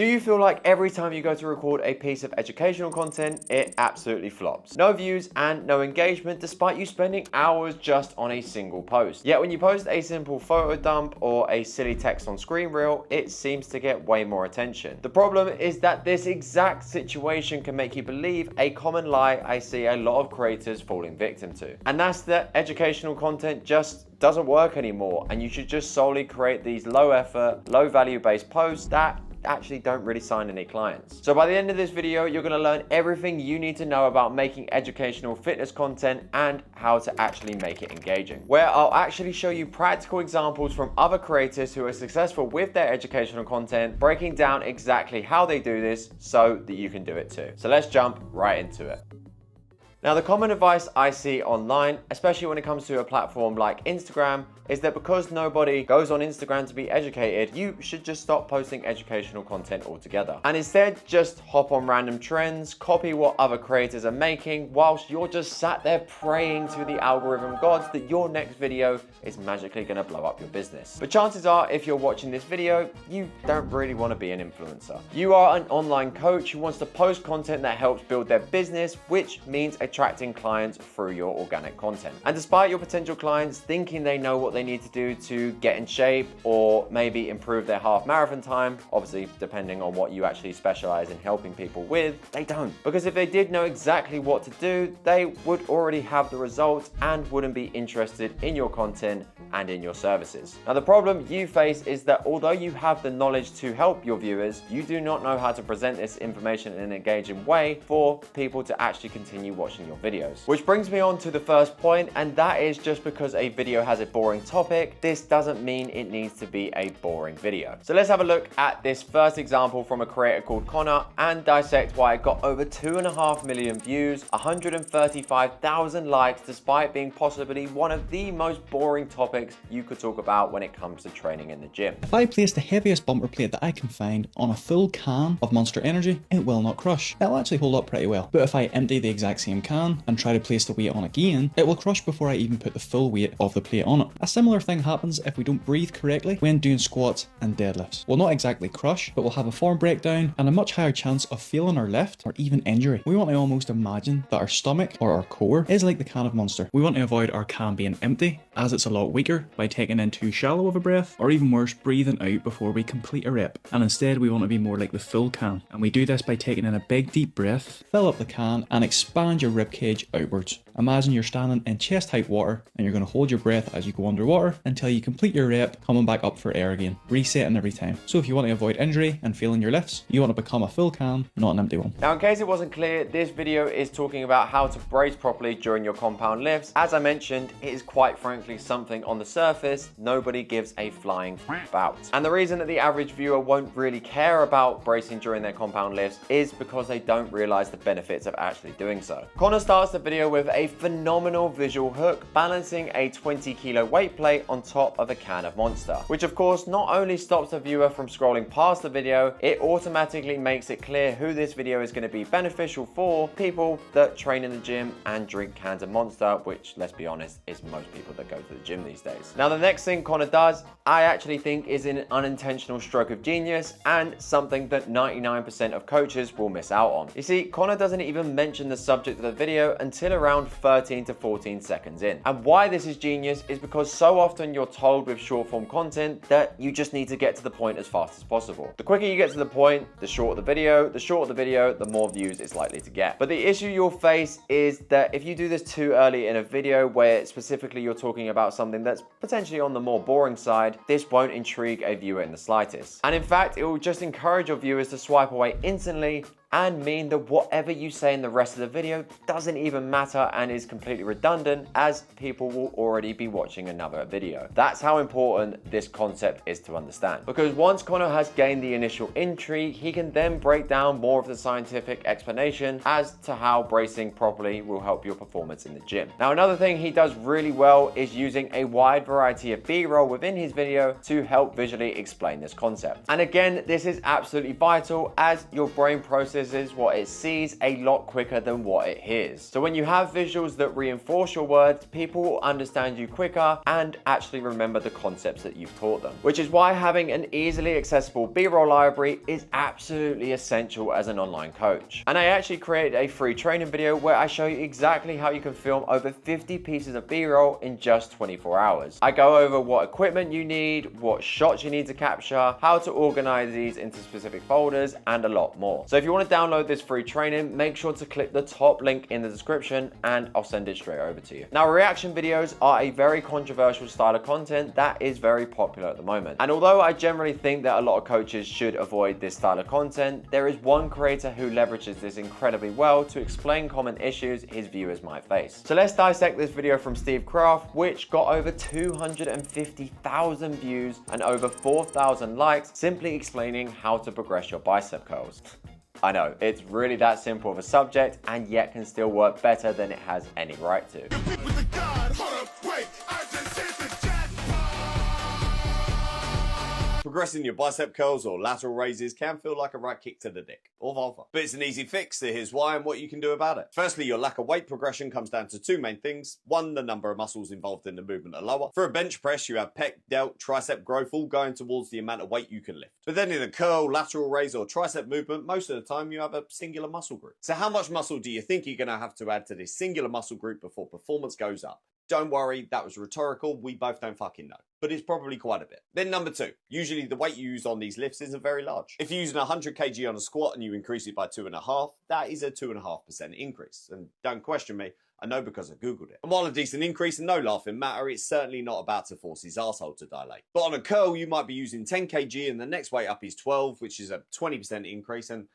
Do you feel like every time you go to record a piece of educational content, it absolutely flops? No views and no engagement despite you spending hours just on a single post. Yet when you post a simple photo dump or a silly text on screen reel, it seems to get way more attention. The problem is that this exact situation can make you believe a common lie I see a lot of creators falling victim to. And that's that educational content just doesn't work anymore, and you should just solely create these low effort, low value based posts that actually don't really sign any clients. So by the end of this video, you're going to learn everything you need to know about making educational fitness content and how to actually make it engaging, where I'll actually show you practical examples from other creators who are successful with their educational content, breaking down exactly how they do this so that you can do it too. So let's jump right into it. Now, the common advice I see online, especially when it comes to a platform like Instagram, is that because nobody goes on Instagram to be educated, you should just stop posting educational content altogether. And instead, just hop on random trends, copy what other creators are making, whilst you're just sat there praying to the algorithm gods that your next video is magically gonna blow up your business. But chances are, if you're watching this video, you don't really wanna be an influencer. You are an online coach who wants to post content that helps build their business, which means attracting clients through your organic content. And despite your potential clients thinking they know what they need to do to get in shape or maybe improve their half marathon time, obviously depending on what you actually specialize in helping people with, they don't. Because if they did know exactly what to do, they would already have the results and wouldn't be interested in your content and in your services. Now, the problem you face is that although you have the knowledge to help your viewers, you do not know how to present this information in an engaging way for people to actually continue watching your videos. Which brings me on to the first point, and that is just because a video has a boring topic, this doesn't mean it needs to be a boring video. So let's have a look at this first example from a creator called Connor and dissect why it got over 2.5 million views, 135,000 likes, despite being possibly one of the most boring topics you could talk about when it comes to training in the gym. If I place the heaviest bumper plate that I can find on a full can of Monster Energy, it will not crush. It'll actually hold up pretty well. But if I empty the exact same can and try to place the weight on again, it will crush before I even put the full weight of the plate on it. A similar thing happens if we don't breathe correctly when doing squats and deadlifts. We'll not exactly crush, but we'll have a form breakdown and a much higher chance of failing our lift or even injury. We want to almost imagine that our stomach or our core is like the can of Monster. We want to avoid our can being empty, as it's a lot weaker, by taking in too shallow of a breath, or even worse, breathing out before we complete a rep. And instead we want to be more like the full can, and we do this by taking in a big deep breath, fill up the can and expand your ribcage outwards. Imagine you're standing in chest height water and you're going to hold your breath as you go underwater until you complete your rep, coming back up for air again, resetting every time. So if you want to avoid injury and failing your lifts, you want to become a full can, not an empty one. Now, in case it wasn't clear, this video is talking about how to brace properly during your compound lifts. As I mentioned, it is quite frankly something on the surface nobody gives a flying about. And the reason that the average viewer won't really care about bracing during their compound lifts is because they don't realize the benefits of actually doing so. Connor starts the video with a phenomenal visual hook, balancing a 20 kilo weight plate on top of a can of Monster, which of course not only stops the viewer from scrolling past the video, it automatically makes it clear who this video is going to be beneficial for: people that train in the gym and drink cans of Monster, which, let's be honest, is most people that go to the gym these days. Now, the next thing Connor does, I actually think is an unintentional stroke of genius and something that 99% of coaches will miss out on. You see, Connor doesn't even mention the subject of the video until around 13 to 14 seconds in. And why this is genius is because so often you're told with short form content that you just need to get to the point as fast as possible. The quicker you get to the point, the shorter the video, the more views it's likely to get. But the issue you'll face is that if you do this too early in a video where specifically you're talking about something that's potentially on the more boring side, this won't intrigue a viewer in the slightest. And in fact, it will just encourage your viewers to swipe away instantly and mean that whatever you say in the rest of the video doesn't even matter and is completely redundant, as people will already be watching another video. That's how important this concept is to understand. Because once Connor has gained the initial intrigue, he can then break down more of the scientific explanation as to how bracing properly will help your performance in the gym. Now, another thing he does really well is using a wide variety of B-roll within his video to help visually explain this concept. And again, this is absolutely vital as your brain processes processes what it sees a lot quicker than what it hears. So when you have visuals that reinforce your words, people will understand you quicker and actually remember the concepts that you've taught them. Which is why having an easily accessible B-roll library is absolutely essential as an online coach. And I actually created a free training video where I show you exactly how you can film over 50 pieces of B-roll in just 24 hours. I go over what equipment you need, what shots you need to capture, how to organize these into specific folders, and a lot more. So if you want to download this free training, make sure to click the top link in the description and I'll send it straight over to you. Now, reaction videos are a very controversial style of content that is very popular at the moment. And although I generally think that a lot of coaches should avoid this style of content, there is one creator who leverages this incredibly well to explain common issues his viewers might face. So let's dissect this video from Steve Kraft, which got over 250,000 views and over 4,000 likes, simply explaining how to progress your bicep curls. I know, it's really that simple of a subject and yet can still work better than it has any right to. Progressing your bicep curls or lateral raises can feel like a right kick to the dick, or vulva. But it's an easy fix, so here's why and what you can do about it. Firstly, your lack of weight progression comes down to two main things. One, the number of muscles involved in the movement are lower. For a bench press, you have pec, delt, tricep growth all going towards the amount of weight you can lift. But then in a curl, lateral raise or tricep movement, most of the time you have a singular muscle group. So how much muscle do you think you're going to have to add to this singular muscle group before performance goes up? Don't worry, that was rhetorical. We both don't fucking know. But it's probably quite a bit. Then number two, usually the weight you use on these lifts isn't very large. If you're using 100 kg on a squat and you increase it by 2.5, that is a 2.5% increase. And don't question me, I know because I Googled it. And while a decent increase and no laughing matter, it's certainly not about to force his arsehole to dilate. But on a curl, you might be using 10 kg and the next weight up is 12, which is a 20% increase, and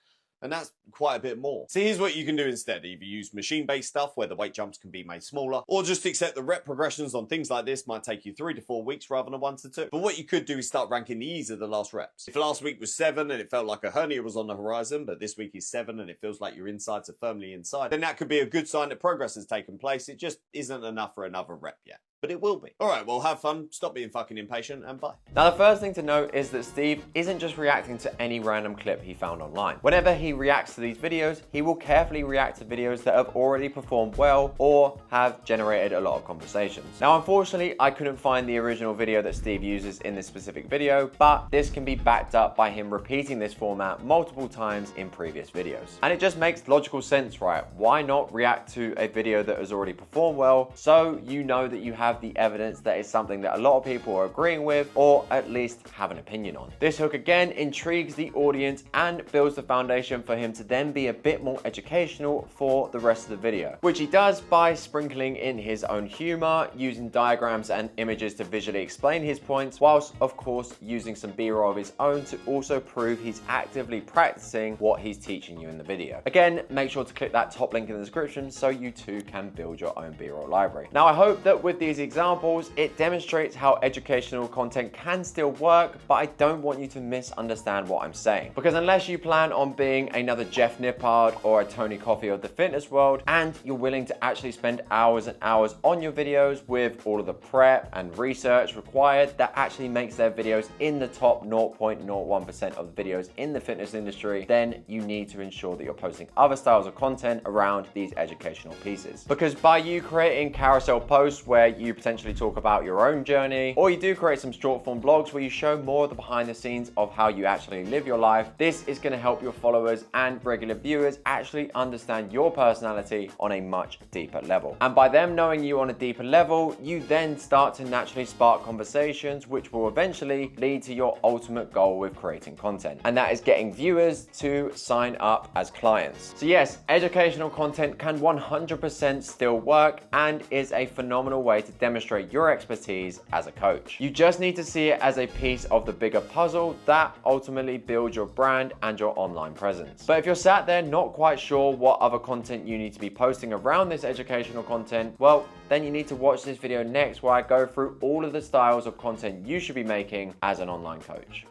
that's quite a bit more. So here's what you can do instead. Either use machine-based stuff where the weight jumps can be made smaller, or just accept the rep progressions on things like this might take you 3 to 4 weeks rather than 1 to 2. But what you could do is start ranking the ease of the last reps. If last week was 7 and it felt like a hernia was on the horizon, but this week is 7 and it feels like your insides are firmly inside, then that could be a good sign that progress has taken place. It just isn't enough for another rep yet. But it will be. Alright, well have fun, stop being fucking impatient, and bye. Now the first thing to note is that Steve isn't just reacting to any random clip he found online. Whenever he reacts to these videos, he will carefully react to videos that have already performed well or have generated a lot of conversations. Now unfortunately, I couldn't find the original video that Steve uses in this specific video, but this can be backed up by him repeating this format multiple times in previous videos. And it just makes logical sense, right? Why not react to a video that has already performed well, so you know that you have the evidence that is something that a lot of people are agreeing with, or at least have an opinion on. This hook again intrigues the audience and builds the foundation for him to then be a bit more educational for the rest of the video, which he does by sprinkling in his own humor, using diagrams and images to visually explain his points, whilst of course using some B-roll of his own to also prove he's actively practicing what he's teaching you in the video. Again, make sure to click that top link in the description so you too can build your own B-roll library. Now I hope that with these examples, it demonstrates how educational content can still work, but I don't want you to misunderstand what I'm saying. Because unless you plan on being another Jeff Nippard or a Tony Coffey of the fitness world, and you're willing to actually spend hours and hours on your videos with all of the prep and research required, that actually makes their videos in the top 0.01% of the videos in the fitness industry, then you need to ensure that you're posting other styles of content around these educational pieces. Because by you creating carousel posts where you potentially talk about your own journey, or you do create some short form blogs where you show more of the behind the scenes of how you actually live your life, this is going to help your followers and regular viewers actually understand your personality on a much deeper level. And by them knowing you on a deeper level, you then start to naturally spark conversations which will eventually lead to your ultimate goal with creating content, and that is getting viewers to sign up as clients. So yes, educational content can 100% still work and is a phenomenal way to demonstrate your expertise as a coach. You just need to see it as a piece of the bigger puzzle that ultimately builds your brand and your online presence. But if you're sat there not quite sure what other content you need to be posting around this educational content, well, then you need to watch this video next where I go through all of the styles of content you should be making as an online coach.